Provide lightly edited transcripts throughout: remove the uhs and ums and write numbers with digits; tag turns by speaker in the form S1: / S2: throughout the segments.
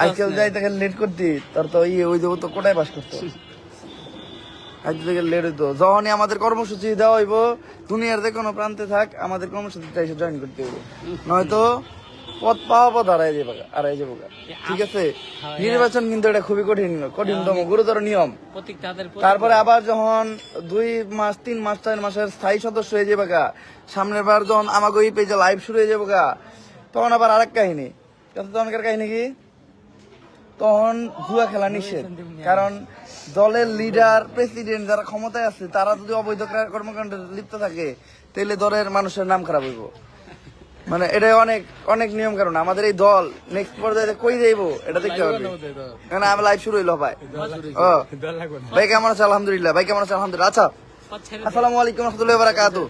S1: আজকাল যাই তাকে লেট করতি তোর তো ওই দেবো তো কোটায় পাস করতো আজ থেকে লেট হইতো যখনই আমাদের কর্মসূচি দেওয়া হইব দুনিয়ার যে কোনো প্রান্তে থাক আমাদের কর্মসূচিটা এসে জয়েন করতে হইব নয়তো পদ পাওয়া পদ হারাই যাবো ঠিক আছে নির্বাচন কিন্তু এটা খুবই কঠিনতম গুরুতর নিয়ম তারপরে আবার যখন 2 মাস 3 মাস 4 মাসের স্থায়ী সদস্য হয়ে যাবে গা সামনের বার যখন আমাকে ওই পেজে লাইভ শুরু হয়ে যাবে গা তখন আবার আরেক কাহিনী তখনকার কাহিনী কি তখন জুয়া খেলা নিষেধ কারণ দলের লিডার প্রেসিডেন্ট যারা ক্ষমতায় আছে তারা যদি অবৈধ কর্মকাণ্ডে লিপ্ত থাকে তাহলে দলের মানুষের নাম খারাপ হইব মানে এটা অনেক অনেক নিয়ম কারণ আমাদের এই দল নেক্সট পর্যায়ে কই যাইবো এটা দেখতে হবে কারণ আমি লাইভ শুরু হইলো ভাই ভাই কেমন আছে আলহামদুলিল্লাহ ভাই কেমন আছে আলহামদুলিল্লাহ আচ্ছা আসসালামু আলাইকুম রাহমাতুল্লাহি ওয়া বারাকাতুহু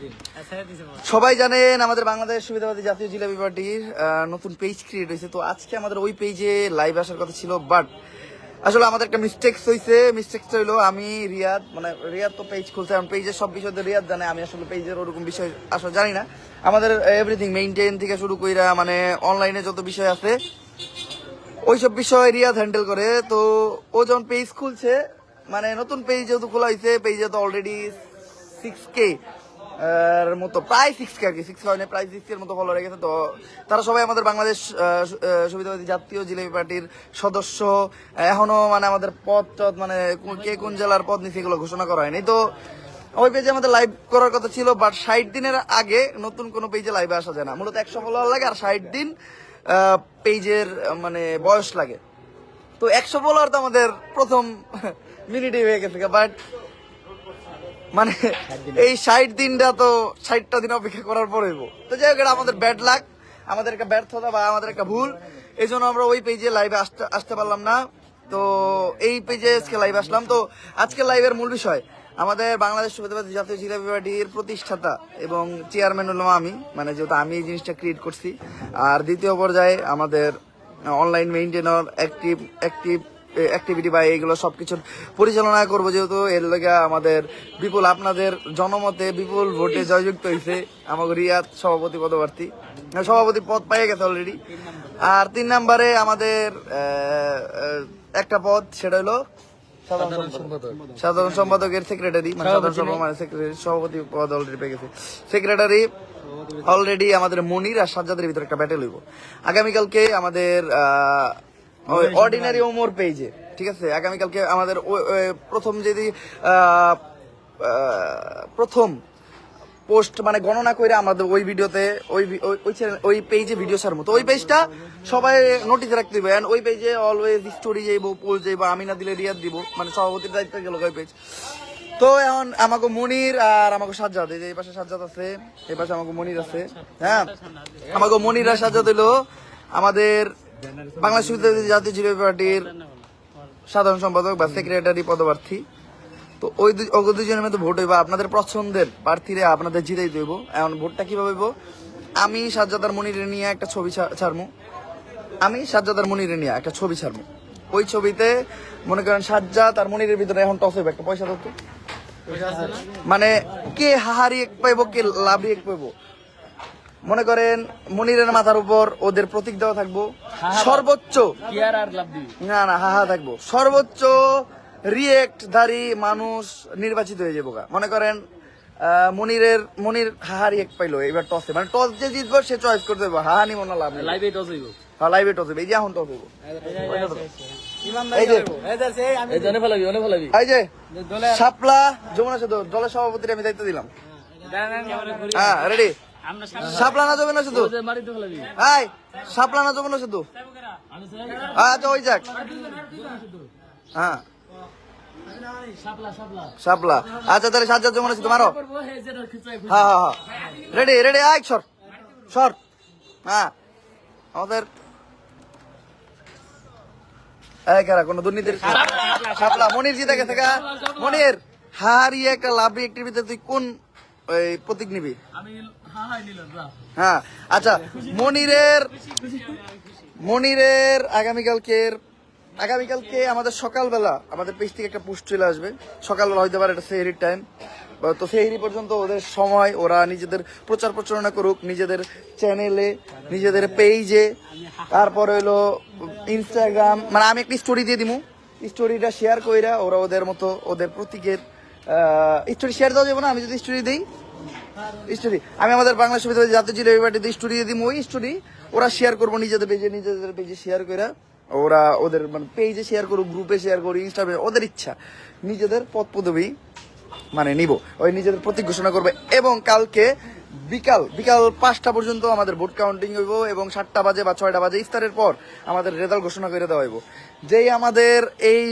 S1: সবাই জানেন আমাদের বাংলাদেশ সুবিধাবাদী জাতীয় জিলাপি পার্টির নতুন পেজ ক্রিয়েট হয়েছে তো আজকে আমাদের ওই পেজে লাইভ আসার কথা ছিল বাট আসলে আমাদের একটা মিস্টেক্স হইলো আমি রিয়াদ মানে রিয়াদ তো পেজ খুলছে এখন পেজের সব বিষয় রিয়াদ জানে আমি আসলে পেজের ওরকম বিষয় আসলে জানি না আমাদের এভরিথিং মেইনটেইন থেকে শুরু কইরা মানে অনলাইনে যত বিষয় আছে ওইসব বিষয় রিয়াদ হ্যান্ডেল করে তো ও যখন পেজ খুলছে মানে নতুন পেজ যেহেতু খোলা হয়েছে পেজে তো অলরেডি 6K এর মতো প্রায় 6K আর কি 6K হয় না প্রায় 6K এর মতো ফলোয়ার গেছে তো তারা সবাই আমাদের বাংলাদেশ সুবিধাবাদী জাতীয় জিলাপি পার্টির সদস্য এখনো মানে আমাদের পদ মানে কে কোন জেলার পদ নিচ্ছে এগুলো ঘোষণা করা হয়নি তো ওই পেজে আমাদের লাইভ করার কথা ছিল বাট 60 দিনের আগে নতুন কোনো পেজে লাইভে আসা যায় না মূলত 100 ফলোয়ার লাগে আর 60 দিন পেজের মানে বয়স লাগে তো 100 ফলোয়ার তো আমাদের প্রথম মিনিটে হয়ে গেছে বাট মানে এই 60 দিনটা তো 60টা দিন অপেক্ষা করার পর হইব তো যাই হোক এটা আমাদের ব্যাড লাক আমাদের একটা ব্যর্থতা বা আমাদের একটা ভুল এই জন্য আমরা ওই পেজে লাইভে আসতে পারলাম না তো এই পেজে আজকে লাইভ আসলাম তো আজকে লাইভের মূল বিষয় আমাদের বাংলাদেশ সুবিধাবাদী জাতীয় জিলাপি পার্টির প্রতিষ্ঠাতা এবং চেয়ারম্যান হলাম আমি মানে যেহেতু আমি এই জিনিসটা ক্রিয়েট করছি আর দ্বিতীয় পর্যায়ে আমাদের অনলাইন মেইনটেনার অ্যাক্টিভিটি বা এইগুলো সবকিছুর পরিচালনা করবো যেহেতু এর লেগে আমাদের বিপুল আপনাদের জনমতে বিপুল ভোটে জয়যুক্ত হয়েছে আমাকে রিয়াদ সভাপতি পদপ্রার্থী সভাপতি পদ পেয়ে গেছে অলরেডি আর 3 নম্বরে আমাদের একটা পদ সেটা হলো সাধারণ সম্পাদকের সেক্রেটারি মানে সভাপতি পদ অলরেডি পেয়ে গেছে সেক্রেটারি অলরেডি আমাদের মনির আর সাজ্জাদের ভিতরে একটা ব্যাটেল হইব আগামীকালকে আমাদের অর্ডিনারি ওমর পেজে ঠিক আছে আগামীকালকে আমাদের প্রথম যদি প্রথম পোস্ট মানে গণনা করে আমাদের ওই ভিডিওতে ওই পেজে ভিডিও ছাড়বো তো ওই পেজটা সবাই নোটিস রাখতে দিবে ওই পেজে অলওয়েজ স্টোরি যাইবো পোস্ট যাইবো আমি না দিলে রিয়াদ দিব মানে সভাপতির দায়িত্ব গেল ওই পেজ তো এখন আমাকে মনির আর আমাকে সাজ্জাদ এই পাশে সাজ্জাদ আছে এই পাশে আমাকে মনির আছে হ্যাঁ আমাকে মনির আর সাজ্জাদ হইলো আমাদের বাংলাদেশ জাতীয় জিলাপি পার্টির সাধারণ সম্পাদক বা সেক্রেটারি পদপ্রার্থী তো ওই দুজনের মধ্যে ভোট হইব আপনাদের পছন্দের প্রার্থীরা আপনাদের জিতাই দেব এখন ভোটটা কিভাবে হইব আমি সাজ্জাদার মনিরে নিয়ে একটা ছবি ছাড়মু ওই ছবিতে মনে করেন সাজ্জাদ আর মনিরের ভিতরে এখন টস হইব একটা পয়সা দত্ত মানে কে হাহারি এক পাইব কে লাভি এক পাইব মনে করেন মনিরের মাথার উপর ওদের প্রতীক দেওয়া থাকবো সর্বোচ্চ না হাহা থাকবো সর্বোচ্চ রিয়েক্টধারী মানুষ নির্বাচিত হয়ে যাবো মনে করেন মনির হাহা রিয়েক্ট পাইলো এবার টসে মানে টস যে জিতবো সে চয়েস করতে দেবো হাহা নিব না লাভ লাইভে টস হইব হ্যাঁ লাইভে টস হইব এই যে এখন টস হইব এই যে শাপলা যমুনা সেতু দলের সভাপতির আমি দায়িত্ব দিলাম হ্যাঁ রেডি শাপলা না যাবে না শুধু শাপলা না যাবে না শুধু আচ্ছা ওই যাক হ্যাঁ শাপলা আচ্ছা তাহলে সাজ্জাদ যমুনা শুধু মারো হ্যাঁ রেডি আয় শর্ট হ্যাঁ আমাদের কোন দুর্নীতির শাপলা মনির জিতে গেছে মনির হারিয়ে একটা লাভি অ্যাক্টিভিটি তুই কোন প্রতীক নিবি হ্যাঁ আচ্ছা মনিরের আগামীকালকে আমাদের সকালবেলা আমাদের পেজ থেকে একটা পোস্ট চলে আসবে সকালবেলা হইতে পারে এটা সেহরির টাইম তো সেই পর্যন্ত ওদের সময়, ওরা নিজেদের প্রচার প্রচারণা করুক নিজেদের চ্যানেলে, নিজেদের পেজে, তারপর হইলো ইনস্টাগ্রাম, মানে আমি একটা স্টোরি দিয়ে দিমু, স্টোরিটা শেয়ার কইরা ওরা ওদের মতো ওদের প্রতীকের স্টোরি শেয়ার দেওয়া যাবে না। আমি যদি স্টোরি দিই, স্টোরি আমি আমাদের বাংলা সুবিধা জাতীয় জিলাপি পার্টিতে স্টোরি দিয়ে দিই, ওই স্টোরি ওরা শেয়ার করবো নিজেদের পেজে শেয়ার করে, ওরা ওদের মানে পেজে শেয়ার করুক, গ্রুপে শেয়ার করুক, ইনস্টাগ্রামে, ওদের ইচ্ছা, নিজেদের পদ পদবি মানে নিব, ওই নিজেদের প্রতীক ঘোষণা করবে। এবং কালকে বিকাল 5টা পর্যন্ত আমাদের ভোট কাউন্টিং হইব এবং 7টা বাজে বা 6টা বাজে ইফতারের পর আমাদের রেজাল্ট ঘোষণা করে দেওয়া হইব। যেই আমাদের এই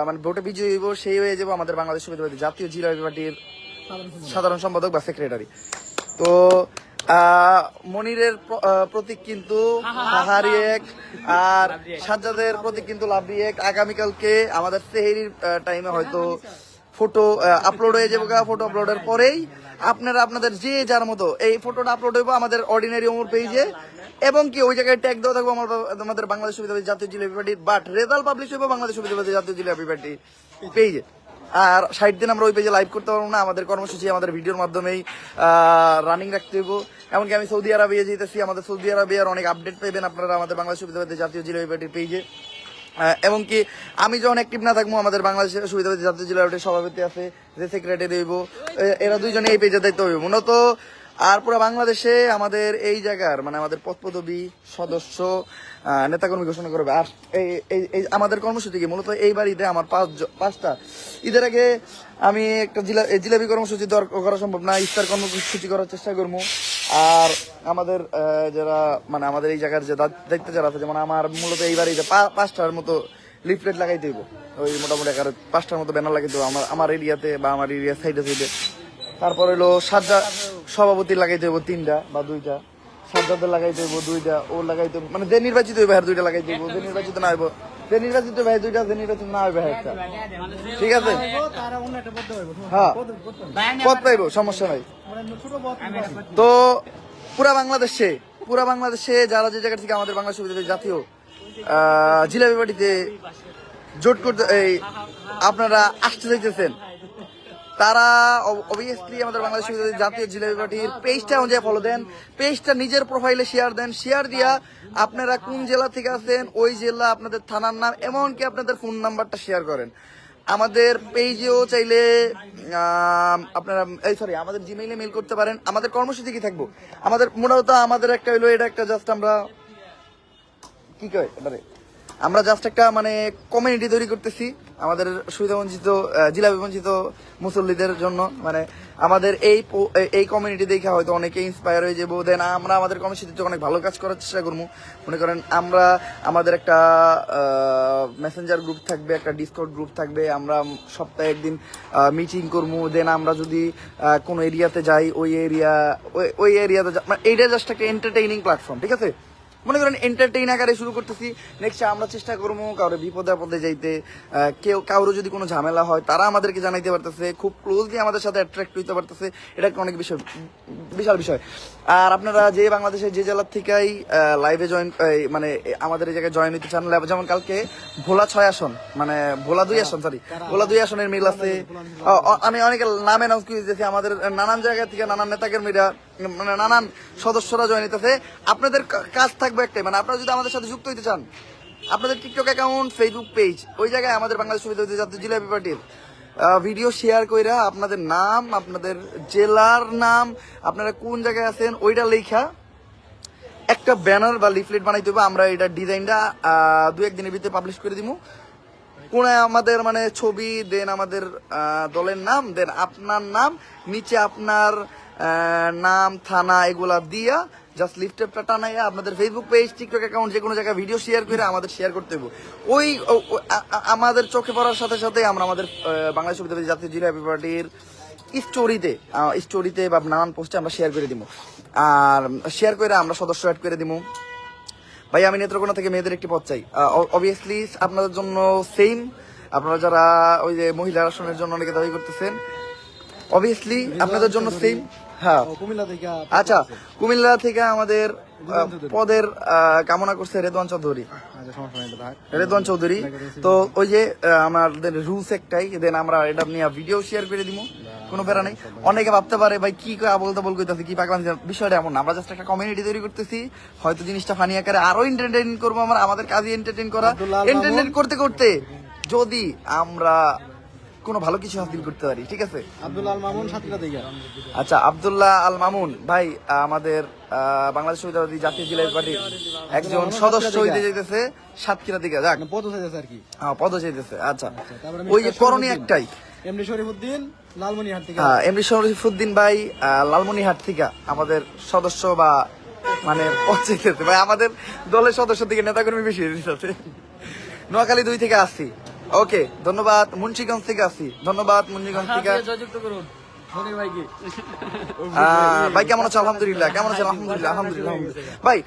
S1: মানে ভোটে বিজয়ী হইব সেই হয়ে যাব আমাদের বাংলাদেশ সুবিধাবাদী জাতীয় জিলাপি পার্টির সাধারণ সম্পাদক বা সেক্রেটারি। তো মনিরের প্রতীক কিন্তু হাহারিয়েক, আর সাজ্জাদের প্রতীক কিন্তু লাভরিয়েক। আগামীকালকে আমাদের সেহেরির টাইমে হয়তো ফটো আপলোড হয়ে যাবে, ফটো আপলোডের পরেই আপনারা আপনাদের যে যার মতো এই ফটোটা আপলোড হইব আমাদের অর্ডিনারি ওমর পেজে, এবং কি ওই জায়গায় ট্যাগ দেওয়া থাকবো আমাদের বাংলাদেশ সুবিধাবাদী জাতীয় জিলাপি পার্টির, বাট রেজাল্ট পাবলিশ হইব বাংলাদেশ সুবিধাবাদী জাতীয় জিলাপি পার্টি পেজে। আর 60 দিন আমরা ওই পেজে লাইভ করতে পারবো না, আমাদের কর্মসূচি আমাদের ভিডিওর মাধ্যমেই রানিং রাখতে হইব। এমনকি আমি সৌদি আরবে যেতেছি, আমাদের সৌদি আরবের অনেক আপডেট পাইবেন আপনারা আমাদের বাংলাদেশ সুবিধাবাদী জাতীয় জিলাপি পার্টির পেজে। এবং কি আমি যখন অ্যাক্টিভ না থাকবো, আমাদের বাংলাদেশের সুবিধাবাদী জাতীয় জিলাপি পার্টির সভাপতি আছে, যে সেক্রেটারি হইব, এরা দুইজনে এই পেজে দায়িত্ব হইব মূলত। আর পুরো বাংলাদেশে আমাদের এই জায়গার মানে আমাদের পদপদবী সদস্য নেতাকর্মী ঘোষণা করবে। আর এই আমাদের কর্মসূচি কি মূলত এইবার ঈদে আমার 5টা ঈদের আগে আমি একটা জিলাপি কর্মসূচি করা সম্ভব না, ইফতার কর্মসূচি করার চেষ্টা করবো। আর আমাদের যারা মানে আমাদের এই জায়গার যে দায়িত্ব যারা আছে, যেমন আমার মূলত এইবার ঈদে 5টার মতো লিফলেট লাগাইতে হইব, ওই মোটামুটি 5টার মতো ব্যানার লাগাইতে হবে আমার এরিয়াতে বা আমার এরিয়া সাইডে। তারপর হলো সাজ্জা সভাপতি লাগাইতে হইব 3টা বা 2টা, সাজ্জাদের লাগাইতে হইব 2টা, ও লাগাইতে হইব মানে যে নির্বাচিত হইব আর 2টা লাগাইতে হইব, যে নির্বাচিত না হইব, যে নির্বাচিত ভাই 2টা, যে নির্বাচিত না হইবে একটা। ঠিক আছে, হ্যাঁ পদ পাইব, সমস্যা নাই। তো পুরা বাংলাদেশে যারা যে জায়গা থেকে আমাদের বাংলা সুবিধা জাতীয় জিলাপি পার্টিতে জোট করতে আপনারা আসতে চাইতেছেন, তারা অবভিয়াসলি আমাদের বাংলাদেশ জাতীয় জিলাপি পার্টির পেজটা অনুযায়ী ফলো দেন, পেজটা নিজের প্রোফাইলে শেয়ার দেন, শেয়ার দিয়া আপনারা কোন জেলা থেকে আছেন ওই জেলা, আপনাদের থানার নাম, এমনকি আপনাদের ফোন নাম্বারটা শেয়ার করেন। আমাদের পেজেও চাইলে আপনারা আমাদের জিমেইলে মেইল করতে পারেন। আমাদের কর্মসূচি কি থাকবো, আমাদের মোটামুটি আমাদের একটা হইলো এটা একটা জাস্ট আমরা কি কয় এবারে আমরা জাস্ট একটা মানে কমিউনিটি তৈরি করতেছি আমাদের সুবিধা বঞ্চিত জিলাপি বঞ্চিত মুসল্লিদের জন্য। মানে আমাদের এই কমিউনিটি দেখে হয়তো অনেকে ইন্সপায়ার হয়ে যাবো, দেন আমরা আমাদের কমিউনিটিতে অনেক ভালো কাজ করার চেষ্টা করবো। মনে করেন আমাদের একটা মেসেঞ্জার গ্রুপ থাকবে, একটা ডিসকর্ড গ্রুপ থাকবে, আমরা সপ্তাহে একদিন মিটিং করবো। দেন আমরা যদি কোনো এরিয়াতে যাই ওই এরিয়াতে মানে এইটা জাস্ট একটা এন্টারটেইনিং প্ল্যাটফর্ম। ঠিক আছে, মনে করেন এন্টারটেইন আকারে শুরু করতেছি, নেক্সট আমরা চেষ্টা করবো কারো বিপদে আপদে যাইতে, কারো যদি কোনো ঝামেলা হয় তারা আমাদেরকে জানাইতে পারতেছে, খুব ক্লোজলি আমাদের সাথে অ্যাট্রাক্ট হইতে পারতেছে, এটা একটা অনেক বিশাল বিষয়। আর আপনারা যে বাংলাদেশের যে জেলার থেকেই লাইভে জয়েন মানে আমাদের এই জায়গায় জয়েন হইতে চান, যেমন কালকে ভোলা 6 আসন মানে ভোলা 2 আসন ভোলা 2 আসনের মিল আছে। আমি অনেকে নাম অ্যানাউন্স করে দিতেছি, আমাদের নানান জায়গা থেকে নানান নেতাকর্মীরা মানে নানান সদস্যরা জয়েন হইতেছে। আপনাদের কাজ থাকবে একটাই, মানে আপনারা যদি আমাদের সাথে যুক্ত হইতে চান, আপনাদের টিকটক অ্যাকাউন্ট, ফেসবুক পেজ, ওই জায়গায় আমাদের বাংলাদেশ সুবিধা জাতীয় জিলাপি পার্টির ভিডিও শেয়ার কইরা আপনাদের নাম, আপনাদের জেলার নাম, আপনারা কোন জায়গায় আছেন ওইটা লেখা একটা ব্যানার বা লিফলেট বানাইতে হবে। আমরা এটা ডিজাইনটা 2-1 দিনের ভিতরে পাবলিশ করে দিব। কোনায় আমাদের মানে ছবি, দেন আমাদের দলের নাম, দেন আপনার নাম, নিচে আপনার নাম, থানা, এগুলা দিয়া জাস্ট লিফটেপটা টানাইয়া আপনাদের ফেসবুক পেজ, টিকটক অ্যাকাউন্ট, যে কোনো জায়গায় ভিডিও শেয়ার করে আমাদের শেয়ার করতে হবে। ওই আমাদের চোখে পড়ার সাথে সাথে আমরা আমাদের বাংলাদেশ সুবিধাবাদী জাতীয় জিলাপি পার্টির স্টোরিতে বা নানান পোস্টে আমরা শেয়ার করে দিব। আর শেয়ার করে আমরা সদস্য অ্যাড করে দিব। ভাই আমি নেত্রকোনা থেকে মেয়েদের একটি পদ চাই, অবভিয়াসলি আপনাদের জন্য সেম। আপনারা যারা ওই যে মহিলা আসনের জন্য অনেকে দাবি করতেছেন, অবভিয়াসলি আপনাদের জন্য সেম। হ্যাঁ, আচ্ছা, কুমিল্লা থেকে আমাদের পদের কামনা করছে রেদওয়ান চৌধুরী। তো ওই যে আমাদের রুলস একটাই, দেন আমরা এটা নিয়ে ভিডিও শেয়ার করে দিব। কোনো প্যারা নেই। অনেকে ভাবতে পারে ভাই কি বলতে কইতাছে কি পাগলামি, বিষয়টা এমন না। আমরা জাস্ট একটা কমিউনিটি তৈরি করতেছি, হয়তো জিনিসটা ফানি আকারে আরো এন্টারটেইন করবো। আমাদের কাজই এন্টারটেইন করা। এন্টারটেইন করতে করতে যদি আমরা কোনো ভালো কিছু হাসিল করতে পারি, ঠিক আছে।
S2: আব্দুল্লাহ আল মামুন সাতক্ষীরা থেকে।
S1: আচ্ছা, আব্দুল্লাহ আল মামুন ভাই আমাদের বাংলাদেশ সুবিধাবাদী জাতীয় জিলাপি পার্টির একজন সদস্য হইতে যাইতেছে সাতক্ষীরা থেকে। যাক,
S2: পদ চাইতেছে আর কি।
S1: হ্যাঁ, পদ চাইতেছে। আচ্ছা, ওই যে করণীয় একটাই,
S2: এমডি শরীফউদ্দিন লালমনিরহাট থেকে।
S1: এমডি শরীফউদ্দিন ভাই লালমনিরহাট থেকে আমাদের সদস্য বা মানে পদ চাইতেছে ভাই। আমাদের দলের সদস্য থেকে নেতাকর্মী বেশি হয়ে যাচ্ছে। নোয়াখালী 2 থেকে আসছি। ওকে, ধন্যবাদ। মুন্সিগঞ্জ থেকে আসছি, ধন্যবাদ মুন্সিগঞ্জ থেকে। ভাই কেমন আছো? আলহামদুলিল্লাহ। কেমন আছেন? আলহামদুলিল্লাহ, আলহামদুলিল্লাহ। ভাই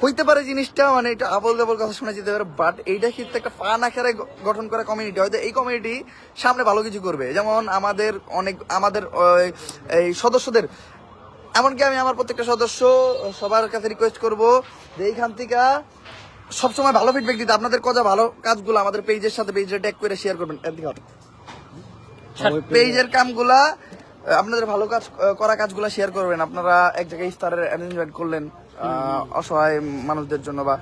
S1: হইতে পারে জিনিসটা মানে এটা আবল তাবল কথা শোনা যেতে পারে, বাট এইটা কিন্তু একটা ফান আকারে গঠন করা কমিউনিটি। হয়তো এই কমিউনিটি সামনে ভালো কিছু করবে। যেমন আমাদের এই সদস্যদের, এমনকি আমি আমার প্রত্যেকটা সদস্য সবার কাছে রিকোয়েস্ট করব যে এইখান থেকে সবসময় ভালো ফিডব্যাক দিতে। আপনাদের কথা ভালো কাজগুলো আমাদের পেজের সাথে পেজে ট্যাগ করে শেয়ার করবেন। পেজের কামগুলা, আপনাদের ভালো কাজ করা কাজগুলা শেয়ার করবেন। আপনারা এক জায়গায় ইফতারের অ্যারেঞ্জমেন্ট করলেন অসহায় মানুষদের জন্য বা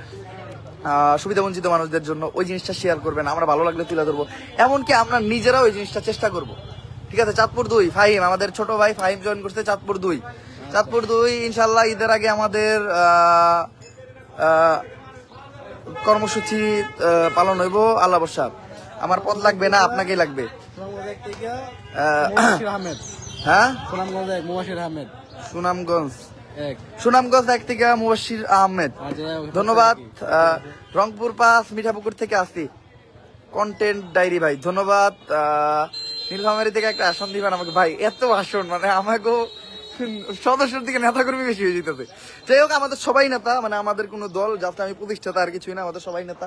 S1: সুবিধা বঞ্চিত মানুষদের জন্য, ওই জিনিসটা শেয়ার করবেন। আমরা ভালো লাগলে তুলে ধরবো। এমনকি আমরা নিজেরাও ওই জিনিসটা চেষ্টা করব, ঠিক আছে। চাঁদপুর 2 ফাহিম, আমাদের ছোট ভাই ফাহিম জয়েন করছে চাঁদপুর 2 ইনশাল্লাহ ঈদের আগে আমাদের কর্মসূচি পালন হইব। আল্লাহ বর্ষা। আমার পদ লাগবে না, আপনাকেই লাগবে। হ্যাঁ, সুনামগঞ্জ 1 থেকে মুবাশশির আহমেদ, ধন্যবাদ। রংপুর 5 মিঠাপুকুর থেকে আসছি কন্টেন্ট ডায়েরি ভাই, ধন্যবাদ। নীলফামারী থেকে একটা আসন দিবেন আমাকে ভাই। এত আসন মানে আমাকে সদস্যের দিকে নেতাকর্মী বেশি হয়ে যেতেছে। যাই হোক, আমাদের সবাই নেতা, মানে আমাদের কোনো দল যাতে আমি প্রতিষ্ঠাতা আর কিছুই না, আমাদের সবাই নেতা।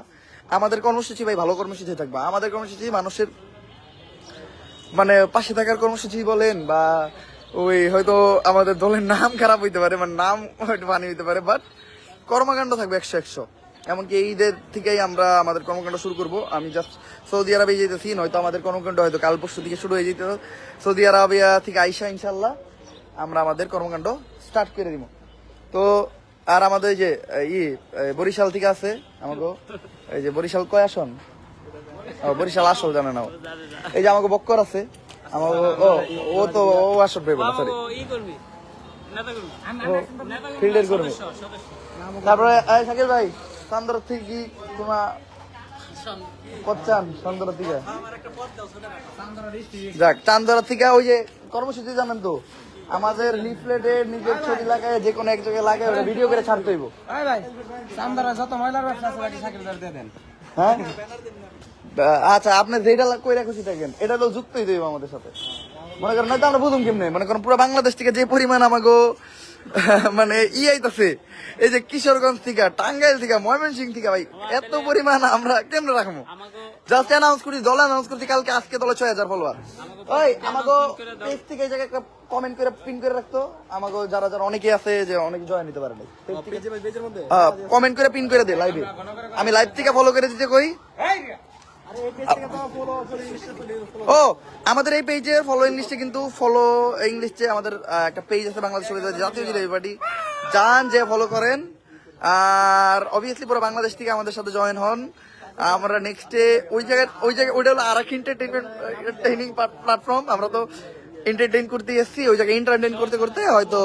S1: আমাদের কর্মসূচি ভাই ভালো কর্মসূচি থাকবে। আমাদের কর্মসূচি মানুষের মানে পাশে থাকার কর্মসূচি বলেন, বা ওই হয়তো আমাদের দলের নাম খারাপ হইতে পারে, মানে নাম হয়তো পানি হইতে পারে, বাট কর্মকাণ্ড থাকবে 100-100। এমনকি এই ঈদের থেকেই আমরা আমাদের কর্মকাণ্ড শুরু করব। আমি জাস্ট সৌদি আরবে যেতেছি, নয়তো আমাদের কর্মকাণ্ড হয়তো কাল পরশু থেকে শুরু হয়ে যেত। সৌদি আরবিয়া থেকে আইসা ইনশাল্লাহ আমরা আমাদের কর্মকাণ্ড স্টার্ট করে দিব। তো আর আমাদের যে বরিশাল থেকে আছে আমাকে, এই যে বরিশাল কয় আসন, বরিশাল আসল জানে না। এই যে আমাকে বক্কর আছে, আমাকে ও তো ও আসল পাইব না, সরি ফিল্ডের কর্মী। তারপরে শাকিল ভাই চান্দর থেকে কি তোমার পচ্চান চান্দরা থেকে, যাক চান্দরা থেকে ওই যে কর্মসূচি জানেন তো, আমাদের লিফলেটে নিজের ছবি লাগায় যে কোনো এক জায়গায় লাগায় ওটা ভিডিও করে ছাড়তে হইব। হ্যাঁ, আচ্ছা, আপনি যেটা কইরা খুশি থাকেন, এটা তো যুক্তই দেব আমাদের সাথে। মনে করেন নয়তো আমরা বুঝুম কেমনে, মনে করেন পুরো বাংলাদেশ থেকে যে পরিমাণ আমাকে মানে আইতাছে, এই যে কিশোরগঞ্জ থেকে, টাঙ্গাইল থেকে, ময়মনসিংহ থেকে, ভাই এত পরিমাণ আমরা কেমনে রাখবো? জাস্ট অ্যানাউন্স করি, দল অ্যানাউন্স করছি কালকে, আজকে দলে 6000 ফলোয়ার। ওই আমাকে পেজ থেকে এই জায়গায় একটা কমেন্ট করে পিন করে রাখতো, আমাকে যারা যারা অনেকে আছে যে অনেকে জয়েন নিতে পারে না, কমেন্ট করে পিন করে দে লাইভে। আমি লাইভ থেকে ফলো করে দিতে কই। ও আমাদের এই পেজের ফলোইং লিস্টে কিন্তু ফলোইং লিস্টে আমাদের একটা পেজ আছে বাংলাদেশ জাতীয় জিলাপি পার্টি, যান যে ফলো করেন। আর অবভিয়াসলি পুরো বাংলাদেশ থেকে আমাদের সাথে জয়েন হন। আমরা নেক্সটে ওই জায়গায় ওইটা হলো আর এক এন্টারটেইনিং প্ল্যাটফর্ম। আমরা তো এন্টারটেইন করতে এসেছি, ওই জায়গায় এন্টারটেইন করতে করতে হয়তো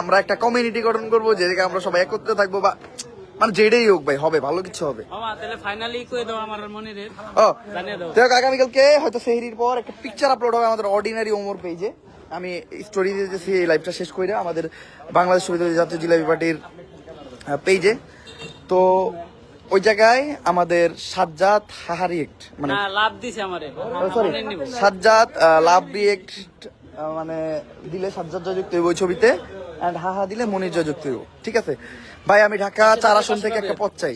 S1: আমরা একটা কমিউনিটি গঠন করবো, যে জায়গায় আমরা সবাই একত্রে থাকবো, বা মানে যেটাই হোক ভাই হবে, ভালো কিছু হবে। আগামীকালকে হয়তো সেহরির পর একটা পিকচার আপলোড হবে আমাদের অর্ডিনারি ওমর পেজে। আমি স্টোরি দিতেছি এই লাইভটা শেষ করে আমাদের বাংলাদেশ সুবিধা জাতীয় জিলাপি পার্টির পেজে। তো ওই জায়গায় আমাদের সাজ্জাদ হাহা রিয়েক্ট মানে সরি সাজ্জাদ লাভ রিয়েক্ট মানে দিলে সাজ্জাদ জয়যুক্ত হইব ওই ছবিতে, এন্ড হাহা দিলে মনির জয়যুক্ত হইব, ঠিক আছে ভাই। আমি ঢাকা 4 আসন থেকে একটা পদ চাই,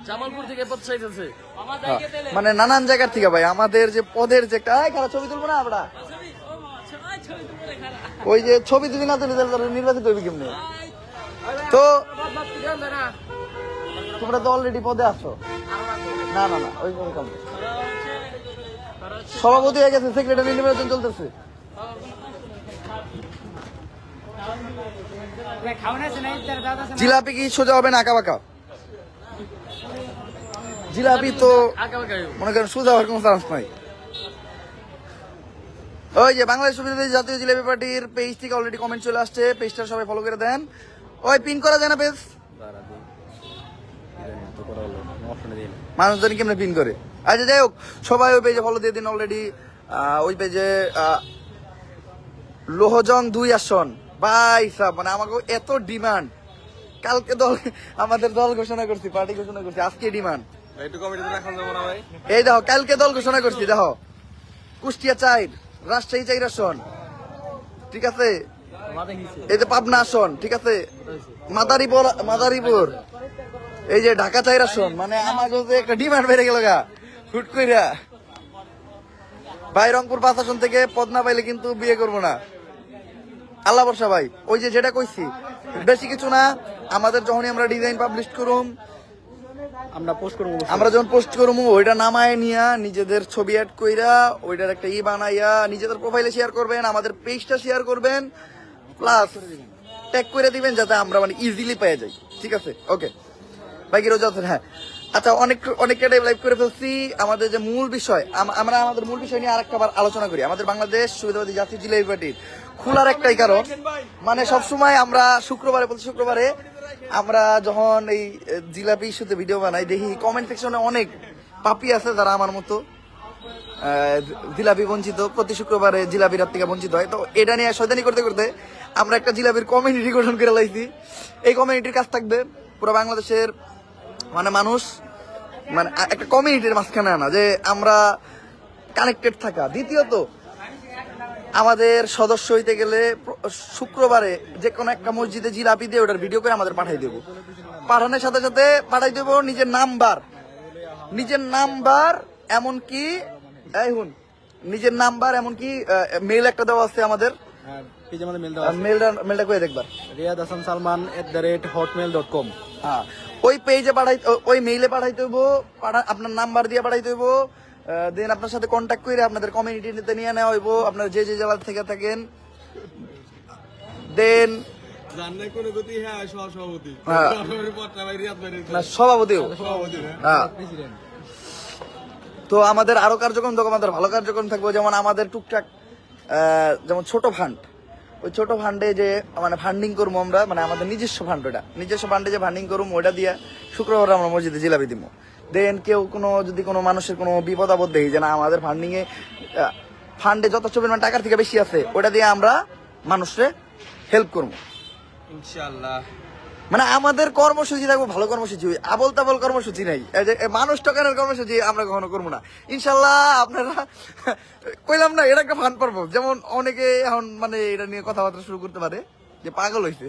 S2: জামালপুর থেকে পদ চাইতেছে,
S1: মানে নানান জায়গার থেকে ভাই। আমাদের যে পদের যে একটা ছবি তুলবো না আমরা, ওই যে ছবি যদি না তুলে নির্বাচিত হইবে কেমনে? তো তোমরা তো অলরেডি পদে আছো, না না না ওই সভাপতি হয়ে গেছে, সেক্রেটারি নির্বাচন চলতেছে। জিলাপি কি সোজা হবে না আঁকা বাঁকা? জিলাপি তো মনে করেন সোজা হওয়ার কোনো চান্স নাই। ওই যে বাংলাদেশ সুবিধাবাদী জাতীয় জিলাপি পার্টির পেজ থেকে অলরেডি কমেন্ট চলে আসছে, পেজটা সবাই ফলো করে দেন। ওই পিন করা যায় না পেজ, মানুষজন কেমনে পিন করে? আচ্ছা যাই হোক, সবাই ওই পেজে ফলো দিয়ে দিন অলরেডি। ওই পেজে লোহজং 2 আসন ভাই সাহ, মানে আমাকে এত ডিমান্ড। কালকে দল, আমাদের দল ঘোষণা করছি, পার্টি ঘোষণা করছি, আজকে ডিমান্ড। এই দেখো কালকে দল ঘোষণা করছি, দেখো কুষ্টিয়া 4, রাজশাহী 4 আসন, ঠিক আছে, এই যে পাবনা আসন, ঠিক আছে, মাদারীপুর, এই যে ঢাকা 4 আসন। মানে আমাকে একটা ডিমান্ড বেড়ে গেল গা হুট কইরা। ভাই রংপুর 5 আসন থেকে পদ না পাইলে কিন্তু বিয়ে করবো না, আল্লাহ বর্ষা ভাই। ওই যে যেটা কইছি, বেশি কিছু না, আমাদের যখনই আমরা ডিজাইন পাবলিশ করুম, আমরা যখন পোস্ট করবো ওইটা নামায় নিয়া নিজেদের ছবি অ্যাড কইরা ওইটার একটা বানাইয়া নিজেদের প্রোফাইলে শেয়ার করবেন, আমাদের পেজটা শেয়ার করবেন, প্লাস ট্যাগ করে দিবেন যাতে আমরা মানে ইজিলি পেয়ে যাই, ঠিক আছে? ওকে ভাই, কি রোজা আছেন? হ্যাঁ আচ্ছা, অনেকটা লাইভ করে ফেলছি। আমাদের যে মূল বিষয়, আমরা আমাদের মূল বিষয় নিয়ে আরেকটা বার আলোচনা করি। আমাদের বাংলাদেশ সুবিধাবাদী জাতীয় জিলাপি পার্টির খোলার একটাই কারণ, মানে সবসময় আমরা প্রতি শুক্রবারে আমরা যখন এই জিলাপি ইস্যুতে ভিডিও বানাই, দেখি কমেন্ট সেকশনে অনেক পাপি আছে যারা আমার মতো জিলাপি বঞ্চিত, প্রতি শুক্রবারে জিলাপি রাত থেকে বঞ্চিত হয়। তো এটা নিয়ে শয়তানি করতে করতে আমরা একটা জিলাপির কমিউনিটি গঠন করে লাইছি। এই কমিউনিটির কাজ থাকবে পুরো বাংলাদেশের মানে মানুষ, মানে একটা কমিউনিটির মাঝখানে আনা, যে আমরা কানেক্টেড থাকা। দ্বিতীয়ত, আমাদের সদস্য হইতে গেলে শুক্রবারে যে কোনো একটা মসজিদে জিলাপি দিয়ে ওটার ভিডিও করে আমাদের পাঠাই দেবো। পাঠানোর সাথে সাথে পাঠাই দেবো নিজের নাম্বার, এমনকি নিজের নাম্বার, এমনকি মেইল একটা দেওয়া আছে আমাদের। মেলটা করে দেখবার
S2: riyadhasansalman@hotmail.com।
S1: হ্যাঁ, ওই পেজে ওই মেইলে পাঠাইতে হইব, আপনার নাম্বার দিয়ে পাঠাইতে হইব। দেন আপনার সাথে কন্ট্যাক্ট করে আপনাদের কমিউনিটিতে নিয়ে নেওয়া হইব, আপনারা যে যে জেলা থেকে থাকেন। দেন সভাপতিও, হ্যাঁ। তো আমাদের আরো কার্যক্রম, আমাদের ভালো কার্যক্রম থাকবে, যেমন আমাদের টুকটাক যেমন ছোট ফান্ড, ওই ছোট ফান্ডে যে মানে ফান্ডিং করবো আমরা, মানে আমাদের নিজস্ব ফান্ড, ওটা নিজস্ব ফান্ডে যে ফান্ডিং করবো ওটা দিয়ে শুক্রবার আমরা মসজিদে জিলাপি দিব। দেন কেউ যদি কোনো মানুষের কোনো বিপদ আপদ দেখি যে না আমাদের ফান্ডে যথেষ্ট পরিমাণ টাকার থেকে বেশি আছে, ওটা দিয়ে আমরা মানুষকে হেল্প করবো ইনশাআল্লাহ। মানে আমাদের কর্মসূচি থাকবো ভালো কর্মসূচি, আবল তাবল কর্মসূচি নাই, মানুষ টকানোর কর্মসূচি আমরা কখনো করবো না ইনশাল্লাহ। আপনারা কইলাম না, এটা একটা ফান পারবো। যেমন অনেকে এখন মানে এটা নিয়ে কথাবার্তা শুরু করতে পারে যে পাগল হয়েছে,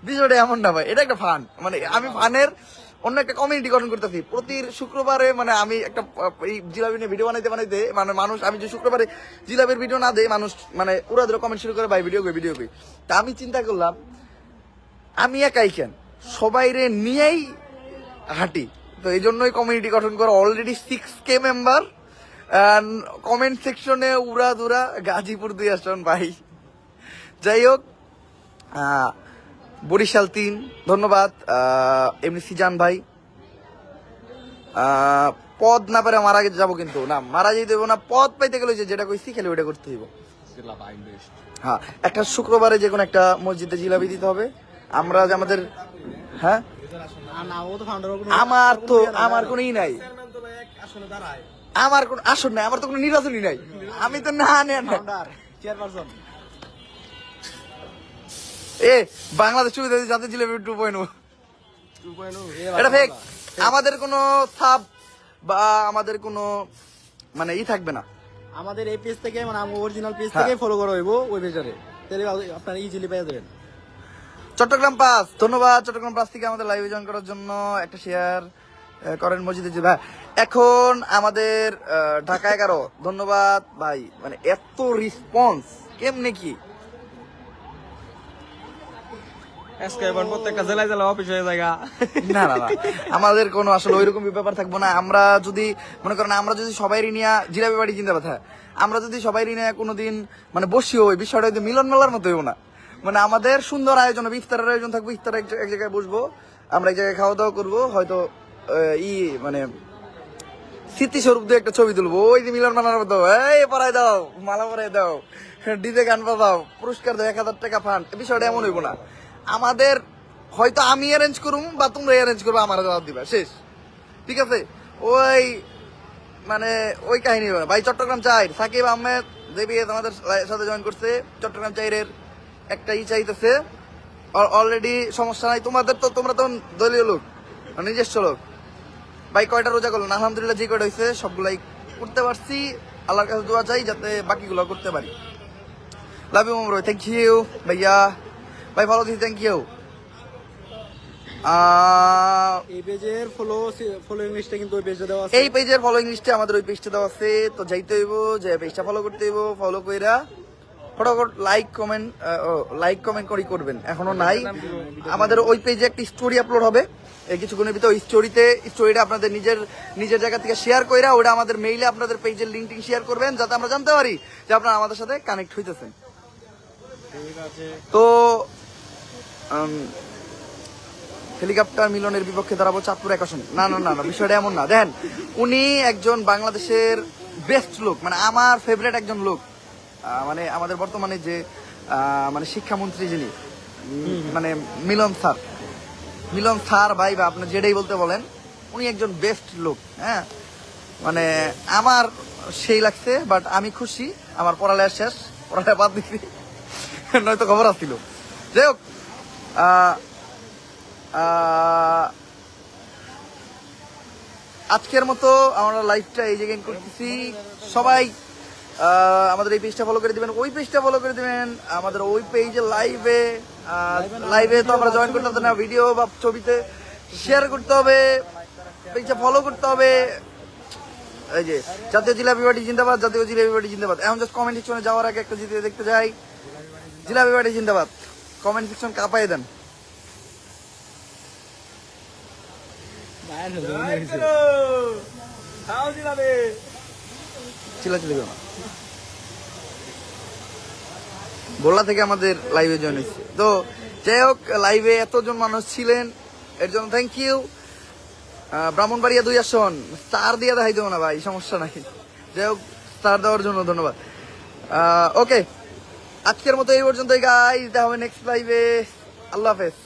S1: বিষয়টা এমন না ভাই, এটা একটা ফান। মানে আমি ফানের অন্য একটা কমিউনিটি গঠন করতেছি প্রতি শুক্রবারে। মানে আমি একটা এই জিলাপি নিয়ে ভিডিও বানাইতে মানে মানুষ, আমি যে শুক্রবারে জিলাপির ভিডিও না দেই, মানুষ মানে পুরো কমেন্ট শুরু করে ভাই ভিডিও কই। তা আমি চিন্তা করলাম আমি একাই কেন, সবাইরে নিয়েই হাঁটি। তো এই জন্যই কমিউনিটি গঠন করা। অলরেডি 6K মেম্বার, কমেন্ট সেকশনে উড়া দুরা গাজীপুর 2 আসন ভাই। যাই হোক, বরিশাল 3 ধন্যবাদ। এমনি সিজান ভাই, পদ না পারে মারা যাবো, কিন্তু না মারা যেতে দেবো না। পদ পাইতে গেলে যেটা কইছি খালি ওইটা করতে হইব। হ্যাঁ, একটা শুক্রবারে যে কোনো একটা মসজিদে জিলাপি দিতে হবে। আমরা যে আমাদের, হ্যাঁ আমার কোনো নাই, আমার কোনো আসন নাই, আমার তো কোনো নির্বাচনই নাই। আমি তো না বাংলাদেশ সুবিধাবাদী জাতীয় জিলাপি 2.0 এটা ফেক। আমাদের কোনো ছাপ বা আমাদের কোনো মানে থাকবে না।
S2: আমাদের এই পেজ থেকে, মানে অরিজিনাল পেজ থেকে ফলো করা হইব ওই পেজে, তাহলে আপনারা ইজিলি পেয়ে যাবেন।
S1: চট্টগ্রাম 5 ধন্যবাদ। চট্টগ্রাম 5 থেকে আমাদের লাইভে জয়েন করার জন্য একটা শেয়ার করেন মসজিদে যে ভাই। এখন আমাদের ঢাকা 11 ধন্যবাদ ভাই। মানে এত রেসপন্স কেমনে কি
S3: আজকে এখন প্রত্যেকটা জেলায় জেলা অফিস হয়ে জায়গা।
S1: না না না, আমাদের কোনো আসলে ওইরকম ব্যাপার থাকবো না। আমরা যদি মনে করেন আমরা যদি সবাই নিয়ে জিলাপি বাড়ি জিন্দাবাদ, হ্যাঁ, আমরা যদি সবাই নিয়ে কোনোদিন মানে বসিও, ওই বিষয়টা হয়তো মিলন মেলার মতো হইব না। মানে আমাদের সুন্দর আয়োজন হবে, ইফতারের আয়োজন থাকবে, ইফতার এক জায়গায় বসবো, আমরা এক জায়গায় খাওয়া দাওয়া করবো, হয়তো মানে স্মৃতিস্বরূপ দিয়ে একটা ছবি তুলবো, ওই যে মিলন মেলার মতো, এই পরাই দাও, মালা পরাই দাও, ডিজে গান বাজাও, পুরস্কার দাও, 1000 টাকা ফান্ড, বিষয়টা এমন হইব না। আমাদের হয়তো আমি অ্যারেঞ্জ করুম বা তোমরা অ্যারেঞ্জ করবো, আমার জবাব দিবা, শেষ। ঠিক আছে, ওই মানে ওই কাহিনী হবে না ভাই। চট্টগ্রাম চাই সাকিব আহমেদ দেবী আমাদের সাথে জয়েন করছে, চট্টগ্রাম চাইরের একটা চাইতেছে অলরেডি, সমস্যা নাই তোমাদের, তো তোমরা তো দলীয় লোক, নিজস্ব লোক। ভাই কয়টা রোজা করলেন? আলহামদুলিল্লাহ যে কয়টা হয়েছে সবগুলাই করতে পারছি, আল্লাহর কাছে দোয়া চাই যাতে বাকিগুলো করতে পারি। লাভ ইউ মোমরো, থ্যাংক ইউ ভাইয়া, ভাই ভালো দিস, থ্যাংক ইউ।
S2: এই পেজের ফলোইং লিস্টে কিন্তু ওই পেজে দেওয়া আছে।
S1: এই পেজের ফলোইং লিস্টে আমাদের ওই পেজটা দেওয়া আছে, তো যাইতে হইব, যে পেজটা ফলো করতে হইব, ফলো কইরা ফটাফট লাইক কমেন্ট করি করবেন, এখনো নাই। আমাদের ওই পেজে একটা স্টোরি আপলোড হবে এই কিছুক্ষণের ভিতরে, ওই স্টোরিটা আপনাদের নিজের জায়গা থেকে শেয়ার কইরা ওটা আমাদের মেইলে আপনাদের পেজের লিঙ্কটি শেয়ার করবেন, যাতে আমরা জানতে পারি যে আপনারা আমাদের সাথে কানেক্ট হইতেছেন। তো হেলিকপ্টার মিলনের বিপক্ষে দাঁড়াবো চাঁদপুর 1 আসনে। না না না না, বিষয়টা এমন না। দেখেন, উনি একজন বাংলাদেশের বেস্ট লোক, মানে আমার ফেভারিট একজন লোক, মানে আমাদের বর্তমানে যে মানে শিক্ষামন্ত্রী যিনি, মানে মিলন স্যার ভাই, বা আপনি যেটাই বলতে বলেন, উনি একজন বেস্ট লোক। হ্যাঁ, মানে আমার সেই লাগছে, বাট আমি খুশি, আমার পড়ালেখা শেষ, পড়ালেখা বাদ দিচ্ছি, নয়তো খবর আসছিল। যাই হোক, আজকের মতো আমরা লাইভটা এই জায়গায় করতেছি। সবাই আমাদের এই পেজটা ফলো করে দিবেন, ওই পেজটা ফলো করে দিবেন। আমাদের ওই পেজে লাইভে তো আমরা জয়েন করতে হবে না, ভিডিও বা ছবিতে শেয়ার করতে হবে, পেজটা ফলো করতে হবে। এই যে জাতীয় জিলাপি বাড়ি জিন্দাবাদ, জাতীয় জিলাপি বাড়ি জিন্দাবাদ। এখন জাস্ট কমেন্ট সেকশনে যাওয়ার আগে একটা জিতে দেখতে যাই, জিলাপি বাড়ি জিন্দাবাদ, কমেন্ট সেকশন কাঁপাই দেন। চিল্লাচিল্লি করো না। গোল্লা থেকে আমাদের লাইভে জয়েন হয়েছে। তো যাই হোক, লাইভে এতজন মানুষ ছিলেন, এর জন্য থ্যাংক ইউ। ব্রাহ্মণবাড়িয়া 2 আসন স্টার দিয়ে দেখাই দেবো না ভাই, সমস্যা নাই। যাই হোক, স্টার দেওয়ার জন্য ধন্যবাদ। ওকে, আজকের মতো এই পর্যন্তই গাইস, দেখা হবে নেক্সট লাইভে। আল্লাহ হাফেজ।